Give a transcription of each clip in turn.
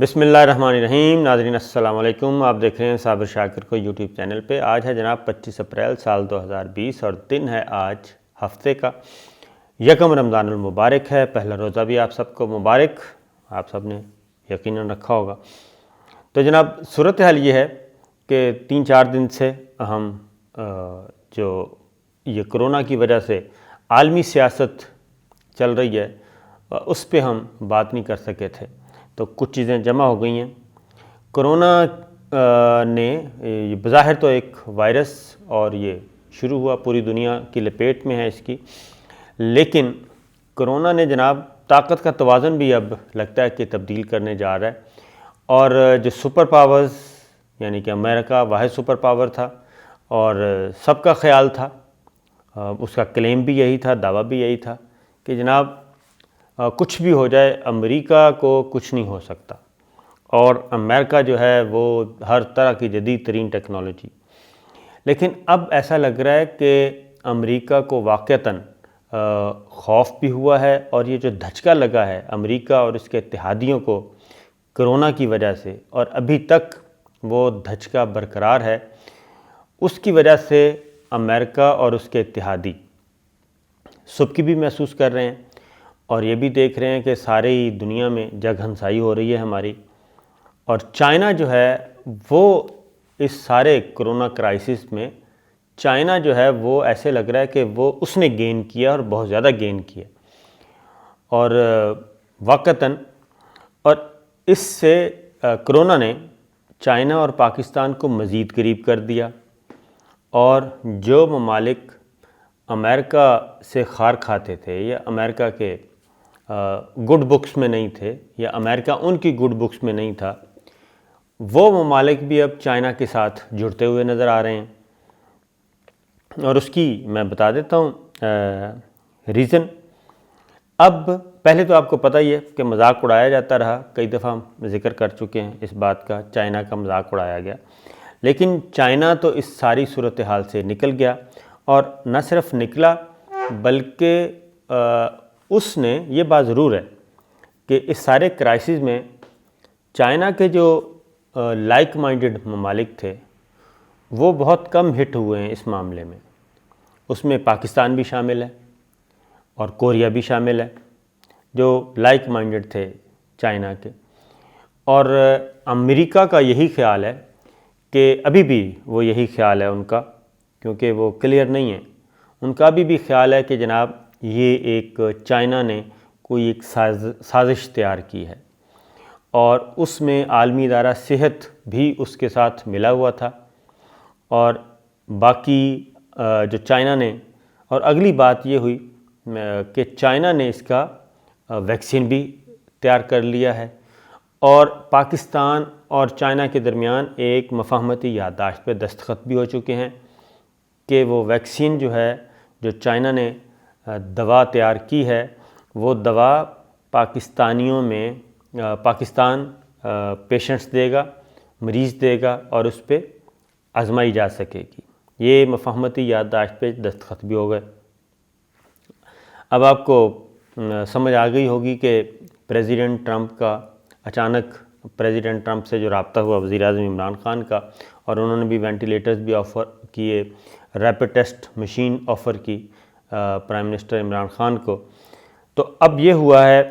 بسم اللہ الرحمن الرحیم۔ ناظرین السلام علیکم، آپ دیکھ رہے ہیں صابر شاکر کو یوٹیوب چینل پہ۔ آج ہے جناب 25 اپریل سال 2020 اور دن ہے آج ہفتے کا یکم رمضان المبارک ہے۔ پہلا روزہ بھی آپ سب کو مبارک، آپ سب نے یقیناً رکھا ہوگا۔ تو جناب صورتحال یہ ہے کہ 3-4 دن سے ہم جو یہ کرونا کی وجہ سے عالمی سیاست چل رہی ہے اس پہ ہم بات نہیں کر سکے تھے، تو کچھ چیزیں جمع ہو گئی ہیں۔ کرونا نے بظاہر تو ایک وائرس اور یہ شروع ہوا، پوری دنیا کی لپیٹ میں ہے اس کی، لیکن کرونا نے جناب طاقت کا توازن بھی اب لگتا ہے کہ تبدیل کرنے جا رہا ہے، اور جو سپر پاورز یعنی کہ امریکہ واحد سپر پاور تھا اور سب کا خیال تھا، اس کا کلیم بھی یہی تھا، دعویٰ بھی یہی تھا کہ جناب کچھ بھی ہو جائے امریکہ کو کچھ نہیں ہو سکتا، اور امریکہ جو ہے وہ ہر طرح کی جدید ترین ٹیکنالوجی۔ لیکن اب ایسا لگ رہا ہے کہ امریکہ کو واقعتاً خوف بھی ہوا ہے، اور یہ جو دھچکا لگا ہے امریکہ اور اس کے اتحادیوں کو کرونا کی وجہ سے، اور ابھی تک وہ دھچکا برقرار ہے، اس کی وجہ سے امریکہ اور اس کے اتحادی سبکی بھی محسوس کر رہے ہیں، اور یہ بھی دیکھ رہے ہیں کہ ساری دنیا میں جگ ہنسائی ہو رہی ہے ہماری، اور چائنا جو ہے وہ اس سارے کرونا کرائسس میں چائنا جو ہے وہ ایسے لگ رہا ہے کہ وہ اس نے گین کیا اور بہت زیادہ گین کیا، اور واقعتاً اور اس سے کرونا نے چائنا اور پاکستان کو مزید قریب کر دیا، اور جو ممالک امریکہ سے خار کھاتے تھے یا امریکہ کے گڈ بکس میں نہیں تھے، یا امریکہ ان کی گڈ بکس میں نہیں تھا، وہ ممالک بھی اب چائنا کے ساتھ جڑتے ہوئے نظر آ رہے ہیں۔ اور اس کی میں بتا دیتا ہوں ریزن۔ اب پہلے تو آپ کو پتہ ہی ہے کہ مذاق اڑایا جاتا رہا، کئی دفعہ ہم ذکر کر چکے ہیں اس بات کا، چائنا کا مذاق اڑایا گیا، لیکن چائنا تو اس ساری صورتحال سے نکل گیا، اور نہ صرف نکلا بلکہ اس نے یہ بات ضرور ہے کہ اس سارے کرائسس میں چائنا کے جو لائک مائنڈڈ ممالک تھے وہ بہت کم ہٹ ہوئے ہیں اس معاملے میں۔ اس میں پاکستان بھی شامل ہے اور کوریا بھی شامل ہے، جو لائک مائنڈڈ تھے چائنا کے، اور امریکہ کا یہی خیال ہے کہ ابھی بھی وہ یہی خیال ہے ان کا، کیونکہ وہ کلیئر نہیں ہے، ان کا بھی خیال ہے کہ جناب یہ ایک چائنا نے کوئی ایک سازش تیار کی ہے، اور اس میں عالمی ادارہ صحت بھی اس کے ساتھ ملا ہوا تھا، اور باقی جو چائنا نے، اور اگلی بات یہ ہوئی کہ چائنا نے اس کا ویکسین بھی تیار کر لیا ہے، اور پاکستان اور چائنا کے درمیان ایک مفاہمتی یادداشت پہ دستخط بھی ہو چکے ہیں کہ وہ ویکسین جو ہے، جو چائنا نے دوا تیار کی ہے، وہ دوا پاکستانیوں میں پاکستان پیشنٹس دے گا، مریض دے گا، اور اس پہ آزمائی جا سکے گی۔ یہ مفاہمتی یادداشت پہ دستخط بھی ہو گئے۔ اب آپ کو سمجھ آ گئی ہوگی کہ پریزیڈنٹ ٹرمپ کا اچانک پریزیڈنٹ ٹرمپ سے جو رابطہ ہوا وزیر اعظم عمران خان کا، اور انہوں نے بھی وینٹیلیٹرز بھی آفر کیے، ریپڈ ٹیسٹ مشین آفر کی پرائم منسٹر عمران خان کو۔ تو اب یہ ہوا ہے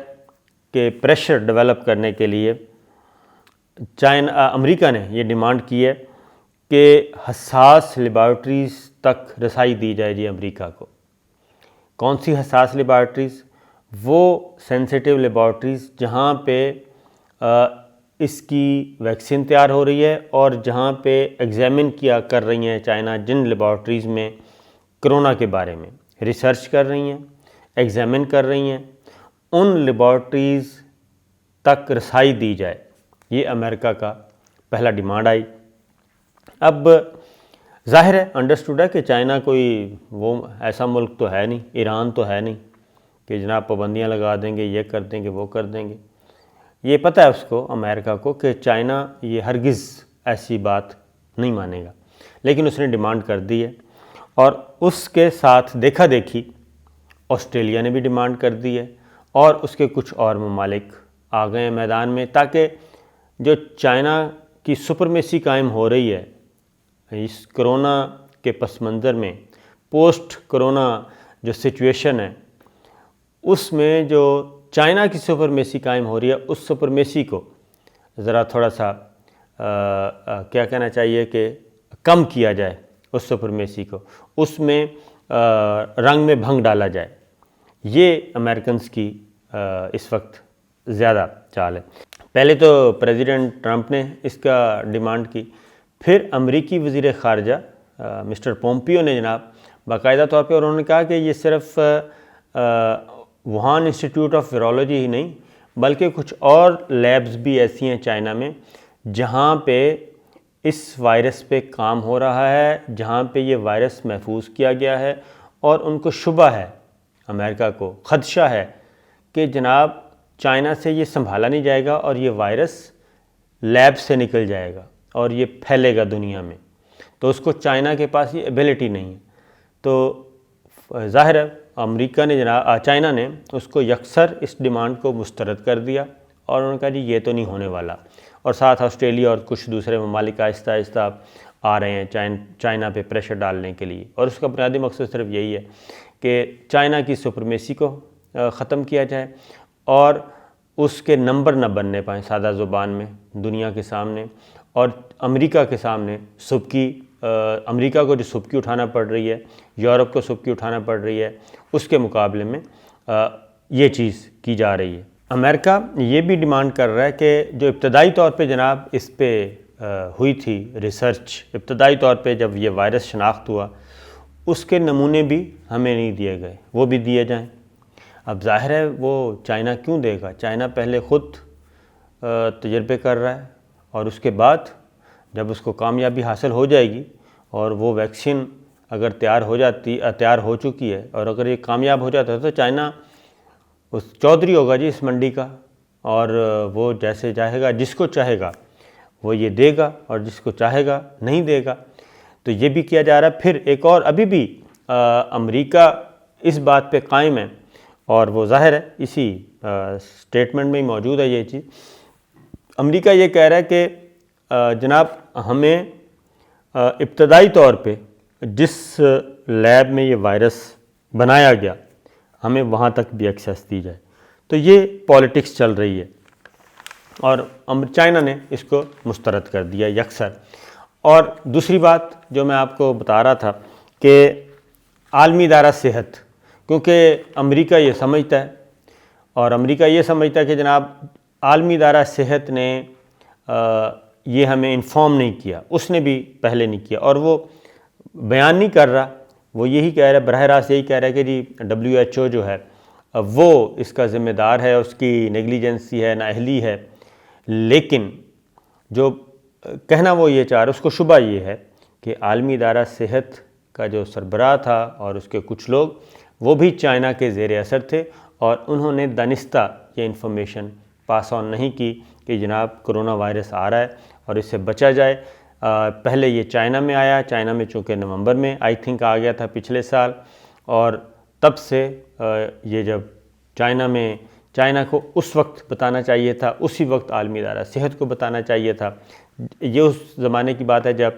کہ پریشر ڈیولپ کرنے کے لیے امریکہ نے یہ ڈیمانڈ کی ہے کہ حساس لیبارٹریز تک رسائی دی جائے جی امریکہ کو۔ کون سی حساس لیبارٹریز؟ وہ سینسیٹیو لیبارٹریز جہاں پہ اس کی ویکسین تیار ہو رہی ہے، اور جہاں پہ ایگزامن کیا کر رہی ہیں چائنا، جن لیبارٹریز میں کرونا کے بارے میں ریسرچ کر رہی ہیں، ایگزامن کر رہی ہیں، ان لیبارٹریز تک رسائی دی جائے، یہ امریکہ کا پہلا ڈیمانڈ آئی۔ اب ظاہر ہے، انڈرسٹوڈ ہے کہ چائنا کوئی وہ ایسا ملک تو ہے نہیں، ایران تو ہے نہیں کہ جناب پابندیاں لگا دیں گے، یہ کر دیں گے، وہ کر دیں گے۔ یہ پتہ ہے اس کو، امریکہ کو، کہ چائنا یہ ہرگز ایسی بات نہیں مانے گا، لیکن اس نے ڈیمانڈ کر دی ہے، اور اس کے ساتھ دیکھا دیکھی آسٹریلیا نے بھی ڈیمانڈ کر دی ہے، اور اس کے کچھ اور ممالک آ گئے ہیں میدان میں، تاکہ جو چائنا کی سپرمیسی قائم ہو رہی ہے اس کرونا کے پس منظر میں، پوسٹ کرونا جو سچویشن ہے اس میں جو چائنا کی سپرمیسی قائم ہو رہی ہے، اس سپرمیسی کو ذرا تھوڑا سا کیا کہنا چاہیے کہ کم کیا جائے، اس سپرمیسی کو اس میں رنگ میں بھنگ ڈالا جائے۔ یہ امریکنز کی اس وقت زیادہ چال ہے۔ پہلے تو پریزیڈنٹ ٹرمپ نے اس کا ڈیمانڈ کی، پھر امریکی وزیر خارجہ مسٹر پومپیو نے جناب باقاعدہ طور پہ، اور انہوں نے کہا کہ یہ صرف ووہان انسٹیٹیوٹ آف ویرولوجی ہی نہیں بلکہ کچھ اور لیبز بھی ایسی ہیں چائنا میں جہاں پہ اس وائرس پہ کام ہو رہا ہے، جہاں پہ یہ وائرس محفوظ کیا گیا ہے، اور ان کو شبہ ہے، امریکہ کو خدشہ ہے کہ جناب چائنا سے یہ سنبھالا نہیں جائے گا اور یہ وائرس لیب سے نکل جائے گا اور یہ پھیلے گا دنیا میں، تو اس کو چائنا کے پاس یہ ایبیلٹی نہیں ہے۔ تو ظاہر ہے امریکہ نے چائنا نے اس کو یکسر اس ڈیمانڈ کو مسترد کر دیا، اور انہوں نے کہا جی یہ تو نہیں ہونے والا، اور ساتھ آسٹریلیا اور کچھ دوسرے ممالک آہستہ آہستہ آ رہے ہیں چائنا پہ پریشر ڈالنے کے لیے، اور اس کا بنیادی مقصد صرف یہی ہے کہ چائنا کی سپرمیسی کو ختم کیا جائے اور اس کے نمبر نہ بننے پائیں سادہ زبان میں دنیا کے سامنے، اور امریکہ کے سامنے سبکی امریکہ کو جو سبکی اٹھانا پڑ رہی ہے، یورپ کو سبکی اٹھانا پڑ رہی ہے، اس کے مقابلے میں یہ چیز کی جا رہی ہے۔ امریکہ یہ بھی ڈیمانڈ کر رہا ہے کہ جو ابتدائی طور پہ جناب اس پہ ہوئی تھی ریسرچ، ابتدائی طور پہ جب یہ وائرس شناخت ہوا، اس کے نمونے بھی ہمیں نہیں دیے گئے، وہ بھی دیے جائیں۔ اب ظاہر ہے وہ چائنا کیوں دے گا؟ چائنا پہلے خود تجربے کر رہا ہے، اور اس کے بعد جب اس کو کامیابی حاصل ہو جائے گی اور وہ ویکسین اگر تیار ہو چکی ہے، اور اگر یہ کامیاب ہو جاتا ہے تو چائنا اس چودھری ہوگا جی اس منڈی کا، اور وہ جیسے چاہے گا، جس کو چاہے گا وہ یہ دے گا، اور جس کو چاہے گا نہیں دے گا۔ تو یہ بھی کیا جا رہا ہے۔ پھر ایک اور ابھی بھی امریکہ اس بات پہ قائم ہے، اور وہ ظاہر ہے اسی سٹیٹمنٹ میں ہی موجود ہے یہ چیز۔ امریکہ یہ کہہ رہا ہے کہ جناب ہمیں ابتدائی طور پہ جس لیب میں یہ وائرس بنایا گیا ہمیں وہاں تک بھی ایکسیس دی جائے۔ تو یہ پالیٹکس چل رہی ہے، اور چائنا نے اس کو مسترد کر دیا یکسر۔ اور دوسری بات جو میں آپ کو بتا رہا تھا کہ عالمی ادارہ صحت، کیونکہ امریکہ یہ سمجھتا ہے، اور امریکہ یہ سمجھتا ہے کہ جناب عالمی ادارہ صحت نے یہ ہمیں انفارم نہیں کیا، اس نے بھی پہلے نہیں کیا، اور وہ بیان نہیں کر رہا، وہ یہی کہہ رہا ہے، براہ راست یہی کہہ رہا ہے کہ جی WHO جو ہے وہ اس کا ذمہ دار ہے، اس کی نیگلیجنسی ہے، نااہلی ہے۔ لیکن جو کہنا وہ یہ چاہ رہا ہے، اس کو شبہ یہ ہے کہ عالمی ادارہ صحت کا جو سربراہ تھا اور اس کے کچھ لوگ، وہ بھی چائنا کے زیر اثر تھے، اور انہوں نے دانستہ یہ انفارمیشن پاس آن نہیں کی کہ جناب کرونا وائرس آ رہا ہے اور اس سے بچا جائے۔ پہلے یہ چائنا میں آیا، چائنا میں چونکہ نومبر میں آئی تھنک آ گیا تھا پچھلے سال، اور تب سے یہ جب چائنا کو اس وقت بتانا چاہیے تھا، اسی وقت عالمی ادارہ صحت کو بتانا چاہیے تھا۔ یہ اس زمانے کی بات ہے جب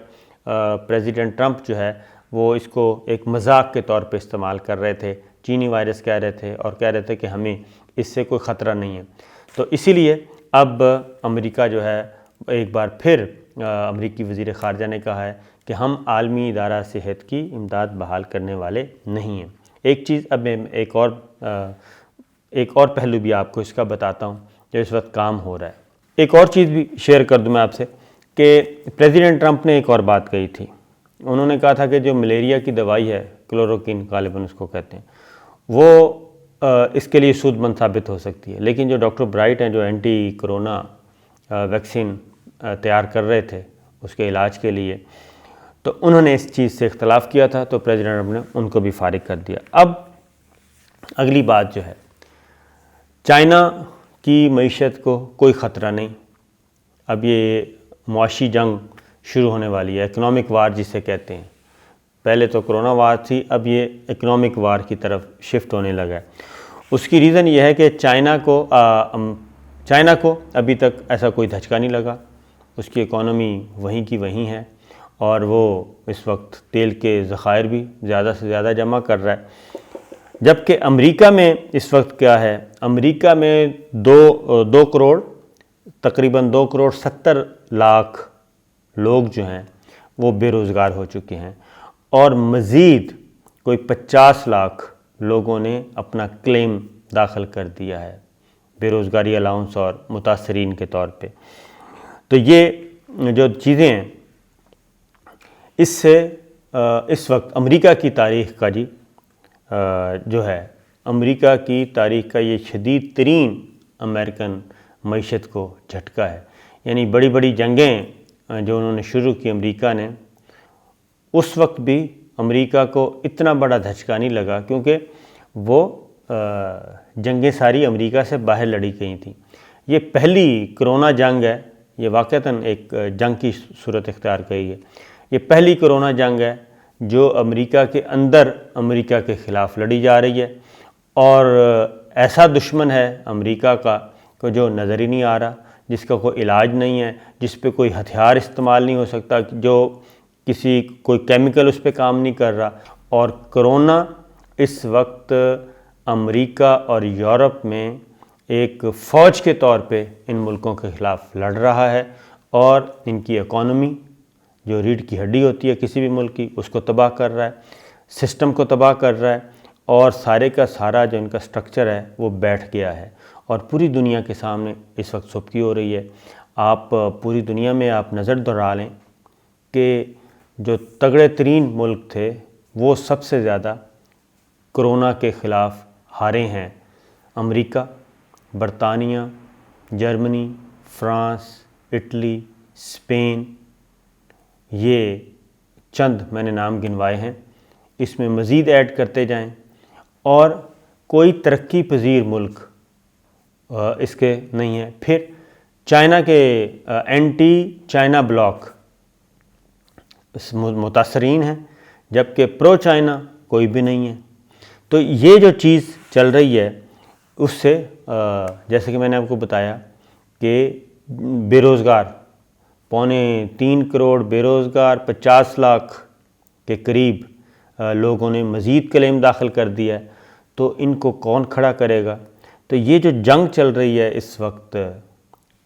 پریزیڈنٹ ٹرمپ جو ہے وہ اس کو ایک مذاق کے طور پہ استعمال کر رہے تھے، چینی وائرس کہہ رہے تھے، اور کہہ رہے تھے کہ ہمیں اس سے کوئی خطرہ نہیں ہے۔ تو اسی لیے اب امریکہ جو ہے ایک بار پھر امریکی وزیر خارجہ نے کہا ہے کہ ہم عالمی ادارہ صحت کی امداد بحال کرنے والے نہیں ہیں۔ ایک چیز اب میں ایک اور پہلو بھی آپ کو اس کا بتاتا ہوں جو اس وقت کام ہو رہا ہے۔ ایک اور چیز بھی شیئر کر دوں میں آپ سے کہ پریزیڈنٹ ٹرمپ نے ایک اور بات کہی تھی۔ انہوں نے کہا تھا کہ جو ملیریا کی دوائی ہے، کلوروکین غالباً اس کو کہتے ہیں، وہ اس کے لیے سود مند ثابت ہو سکتی ہے، لیکن جو ڈاکٹر برائٹ ہیں جو اینٹی کرونا ویکسین تیار کر رہے تھے اس کے علاج کے لیے، تو انہوں نے اس چیز سے اختلاف کیا تھا، تو پریزیڈنٹ ٹرمپ نے ان کو بھی فارغ کر دیا۔ اب اگلی بات جو ہے، چائنا کی معیشت کو کوئی خطرہ نہیں، اب یہ معاشی جنگ شروع ہونے والی ہے، اکنامک وار جسے کہتے ہیں۔ پہلے تو کرونا وار تھی، اب یہ اکنامک وار کی طرف شفٹ ہونے لگا ہے۔ اس کی ریزن یہ ہے کہ چائنا کو چائنا کو ابھی تک ایسا کوئی دھچکا نہیں لگا، اس کی اکانومی وہیں کی وہیں ہے، اور وہ اس وقت تیل کے ذخائر بھی زیادہ سے زیادہ جمع کر رہا ہے۔ جبکہ امریکہ میں اس وقت کیا ہے، امریکہ میں تقریباً 2.70 کروڑ لوگ جو ہیں وہ بے روزگار ہو چکے ہیں، اور مزید کوئی 50 لاکھ لوگوں نے اپنا کلیم داخل کر دیا ہے بے روزگاری الاؤنس اور متاثرین کے طور پہ۔ تو یہ جو چیزیں ہیں، اس سے اس وقت امریکہ کی تاریخ کا جو ہے، امریکہ کی تاریخ کا یہ شدید ترین امریکن معیشت کو جھٹکا ہے۔ یعنی بڑی بڑی جنگیں جو انہوں نے شروع کی امریکہ نے، اس وقت بھی امریکہ کو اتنا بڑا دھچکا نہیں لگا، کیونکہ وہ جنگیں ساری امریکہ سے باہر لڑی گئی تھیں۔ یہ پہلی کرونا جنگ ہے، یہ واقعتاً ایک جنگ کی صورت اختیار کی ہے۔ یہ پہلی کرونا جنگ ہے جو امریکہ کے اندر امریکہ کے خلاف لڑی جا رہی ہے، اور ایسا دشمن ہے امریکہ کا کہ جو نظر ہی نہیں آ رہا، جس کا کوئی علاج نہیں ہے، جس پہ کوئی ہتھیار استعمال نہیں ہو سکتا، جو کوئی کیمیکل اس پہ کام نہیں کر رہا۔ اور کرونا اس وقت امریکہ اور یورپ میں ایک فوج کے طور پہ ان ملکوں کے خلاف لڑ رہا ہے، اور ان کی اکانومی جو ریڑھ کی ہڈی ہوتی ہے کسی بھی ملک کی، اس کو تباہ کر رہا ہے، سسٹم کو تباہ کر رہا ہے، اور سارے کا سارا جو ان کا سٹرکچر ہے وہ بیٹھ گیا ہے، اور پوری دنیا کے سامنے اس وقت سبکی ہو رہی ہے۔ آپ پوری دنیا میں آپ نظر دوڑا لیں کہ جو تگڑے ترین ملک تھے وہ سب سے زیادہ کرونا کے خلاف ہارے ہیں۔ امریکہ، برطانیہ، جرمنی، فرانس، اٹلی، اسپین، یہ چند میں نے نام گنوائے ہیں، اس میں مزید ایڈ کرتے جائیں، اور کوئی ترقی پذیر ملک اس کے نہیں ہے۔ پھر چائنا کے اینٹی چائنا بلاک متاثرین ہیں، جبکہ پرو چائنا کوئی بھی نہیں ہے۔ تو یہ جو چیز چل رہی ہے، اس سے جیسے کہ میں نے آپ کو بتایا کہ بے روزگار 3.25 کروڑ بے روزگار، 50 لاکھ کے قریب لوگوں نے مزید کلیم داخل کر دیا ہے، تو ان کو کون کھڑا کرے گا؟ تو یہ جو جنگ چل رہی ہے اس وقت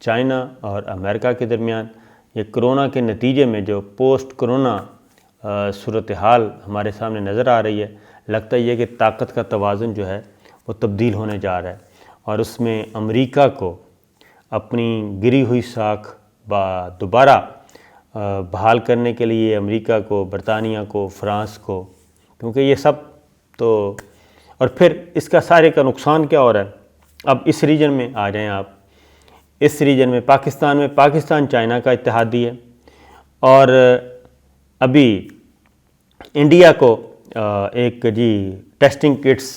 چائنا اور امریکہ کے درمیان، یہ کرونا کے نتیجے میں جو پوسٹ کرونا صورتحال ہمارے سامنے نظر آ رہی ہے، لگتا یہ کہ طاقت کا توازن جو ہے وہ تبدیل ہونے جا رہا ہے، اور اس میں امریکہ کو اپنی گری ہوئی ساکھ دوبارہ بحال کرنے کے لیے امریکہ کو، برطانیہ کو، فرانس کو، کیونکہ یہ سب تو، اور پھر اس کا سارے کا نقصان کیا ہو رہا ہے؟ اب اس ریجن میں آ جائیں آپ، اس ریجن میں پاکستان چائنا کا اتحادی ہے، اور ابھی انڈیا کو ایک ٹیسٹنگ کٹس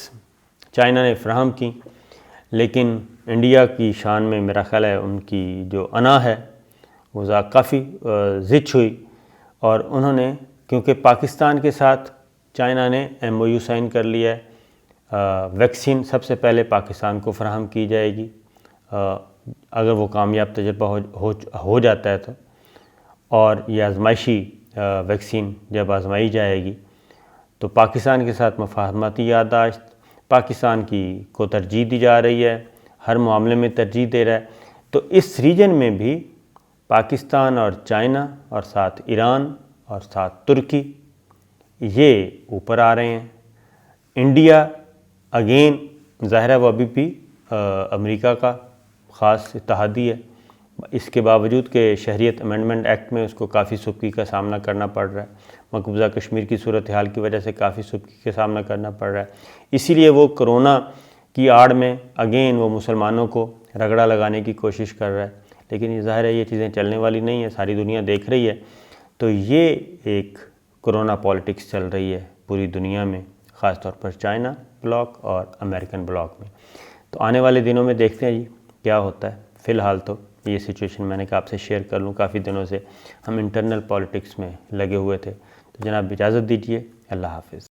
چائنا نے فراہم کی، لیکن انڈیا کی شان میں میرا خیال ہے ان کی جو انا ہے وہ کافی زچ ہوئی، اور انہوں نے، کیونکہ پاکستان کے ساتھ چائنا نے MOU سائن کر لیا ہے، ویکسین سب سے پہلے پاکستان کو فراہم کی جائے گی اگر وہ کامیاب تجربہ ہو جاتا ہے تو، اور یہ آزمائشی ویکسین جب آزمائی جائے گی تو پاکستان کے ساتھ مفاہمتی یادداشت پاکستان کو ترجیح دی جا رہی ہے، ہر معاملے میں ترجیح دے رہا ہے۔ تو اس ریجن میں بھی پاکستان اور چائنا اور ساتھ ایران اور ساتھ ترکی یہ اوپر آ رہے ہیں۔ انڈیا اگین ظاہر ہے وہ ابھی بھی امریکہ کا خاص اتحادی ہے، اس کے باوجود کہ شہریت امینڈمنٹ ایکٹ میں اس کو کافی سبکی کا سامنا کرنا پڑ رہا ہے، مقبوضہ کشمیر کی صورتحال کی وجہ سے کافی سبکی کا سامنا کرنا پڑ رہا ہے، اسی لیے وہ کرونا کی آڑ میں اگین وہ مسلمانوں کو رگڑا لگانے کی کوشش کر رہا ہے، لیکن یہ ظاہر ہے یہ چیزیں چلنے والی نہیں ہیں، ساری دنیا دیکھ رہی ہے۔ تو یہ ایک کرونا پالیٹکس چل رہی ہے پوری دنیا میں، خاص طور پر چائنا بلاک اور امریکن بلاک میں۔ تو آنے والے دنوں میں دیکھتے ہیں کیا ہوتا ہے۔ فی الحال تو یہ سچویشن میں نے کہا آپ سے شیئر کر لوں، کافی دنوں سے ہم انٹرنل پالیٹکس میں لگے ہوئے تھے۔ تو جناب اجازت دیجیے، اللہ حافظ۔